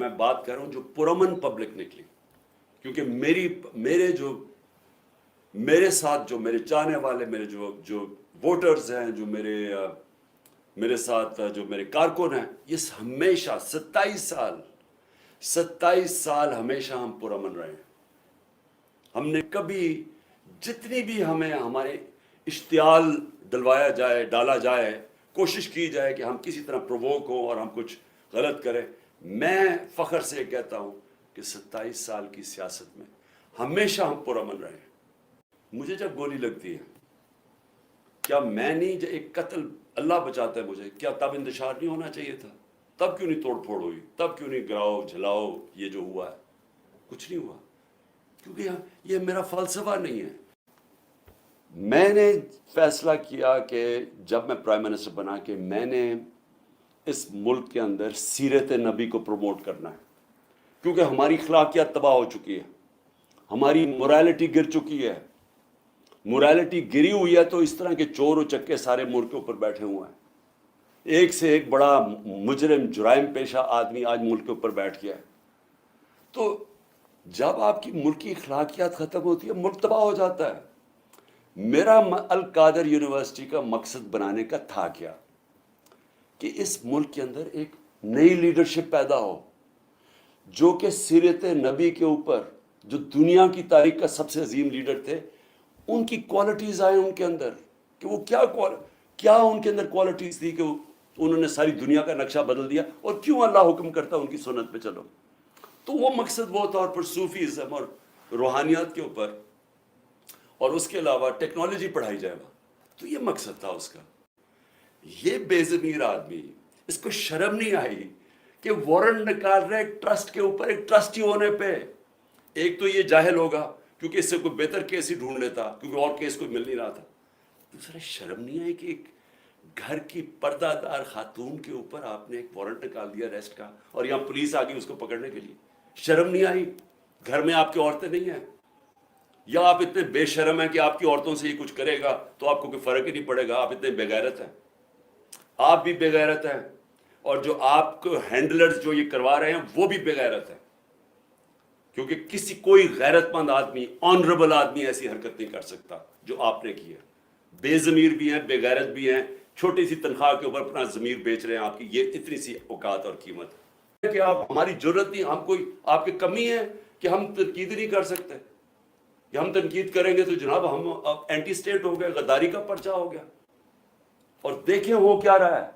میں بات کر رہا ہوں جو پرامن پبلک نکلی، کیونکہ میرے ساتھ جو میرے چاہنے والے، میرے جو ووٹرز ہیں، جو میرے ساتھ جو میرے کارکن ہیں، یہ ہمیشہ 27 سال ہمیشہ ہم پرامن رہے ہیں. ہم نے کبھی جتنی بھی ہمیں ہمارے اشتعال ڈالا جائے، کوشش کی جائے کہ ہم کسی طرح پرووک ہوں اور ہم کچھ غلط کریں، میں فخر سے کہتا ہوں کہ 27 سال کی سیاست میں ہمیشہ ہم پرامن رہے ہیں. مجھے جب گولی لگتی ہے، کیا میں نہیں، ایک قتل اللہ بچاتا ہے مجھے، کیا تب انتشار نہیں ہونا چاہیے تھا؟ تب کیوں نہیں توڑ پھوڑ ہوئی؟ تب کیوں نہیں گراؤ جھلاؤ یہ جو ہوا ہے؟ کچھ نہیں ہوا، کیونکہ یہ میرا فلسفہ نہیں ہے. میں نے فیصلہ کیا کہ جب میں پرائم منسٹر بنا کہ میں نے اس ملک کے اندر سیرت نبی کو پروموٹ کرنا ہے، کیونکہ ہماری اخلاقیات تباہ ہو چکی ہے، ہماری موریلٹی گر چکی ہے. موریلٹی گری ہوئی ہے تو اس طرح کے چور و چکے سارے ملک کے اوپر بیٹھے ہوئے ہیں. ایک سے ایک بڑا مجرم، جرائم پیشہ آدمی آج ملک کے اوپر بیٹھ گیا ہے. تو جب آپ کی ملک کی اخلاقیات ختم ہوتی ہے، ملک تباہ ہو جاتا ہے. میرا القادر یونیورسٹی کا مقصد بنانے کا تھا کیا؟ کہ اس ملک کے اندر ایک نئی لیڈرشپ پیدا ہو، جو کہ سیرت نبی کے اوپر، جو دنیا کی تاریخ کا سب سے عظیم لیڈر تھے، ان کی کوالٹیز آئیں ان کے اندر، کہ وہ کیا ان کے اندر کوالٹیز تھی کہ انہوں نے ساری دنیا کا نقشہ بدل دیا، اور کیوں اللہ حکم کرتا ان کی سنت پہ چلو. تو وہ مقصد وہ تھا. اور پھر صوفیزم اور روحانیات کے اوپر، اور اس کے علاوہ ٹیکنالوجی پڑھائی جائے گا. تو یہ مقصد تھا اس کا. یہ بے ضمیر آدمی، اس کو شرم نہیں آئی کہ وارنٹ نکال رہے ایک ٹرسٹ کے اوپر، ایک ٹرسٹی ہونے پہ. ایک تو یہ جاہل ہوگا کیونکہ اس سے کوئی بہتر کیس ہی ڈھونڈ لیتا، کیونکہ اور کیس کوئی مل نہیں رہا تھا. دوسرا، شرم نہیں آئی کہ ایک گھر کی پردہ دار خاتون کے اوپر آپ نے ایک وارنٹ نکال دیا ریسٹ کا، اور یہاں پولیس آ گئی اس کو پکڑنے کے لیے. شرم نہیں آئی؟ گھر میں آپ کی عورتیں نہیں ہیں؟ یا آپ اتنے بے شرم ہیں کہ آپ کی عورتوں سے یہ کچھ کرے گا تو آپ کو کوئی فرق ہی نہیں پڑے گا؟ آپ اتنے بے غیرت ہیں. آپ بھی بے غیرت ہیں، اور جو آپ کو ہینڈلرز جو یہ کروا رہے ہیں وہ بھی بے غیرت ہیں. کیونکہ کوئی غیرت مند آدمی، آنریبل آدمی ایسی حرکت نہیں کر سکتا جو آپ نے کی ہے. بے ضمیر بھی ہیں، بے غیرت بھی ہیں، چھوٹی سی تنخواہ کے اوپر اپنا ضمیر بیچ رہے ہیں. آپ کی یہ اتنی سی اوقات اور قیمت ہے کہ آپ، ہماری ضرورت نہیں، ہم کوئی آپ کی کمی ہے کہ ہم تنقید نہیں کر سکتے. کہ ہم تنقید کریں گے تو جناب ہم اینٹی اسٹیٹ ہو گئے، غداری کا پرچہ ہو گیا. اور دیکھیں ہو کیا رہا ہے.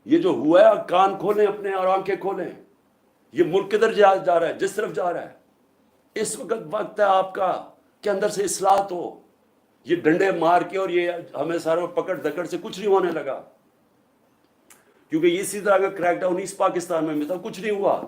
یہ جو ہوا ہے، کان کھولیں اپنے اور آنکھیں کھولیں. یہ ملک کدھر جا رہا ہے؟ جس طرف جا رہا ہے. اس وقت ہے آپ کا کہ اندر سے اصلاحات ہو. یہ ڈنڈے مار کے اور یہ ہمیں سارے پکڑ دکڑ سے کچھ نہیں ہونے لگا. کیونکہ اسی طرح کا کریک ڈاؤن ایسٹ پاکستان میں تھا، کچھ نہیں ہوا.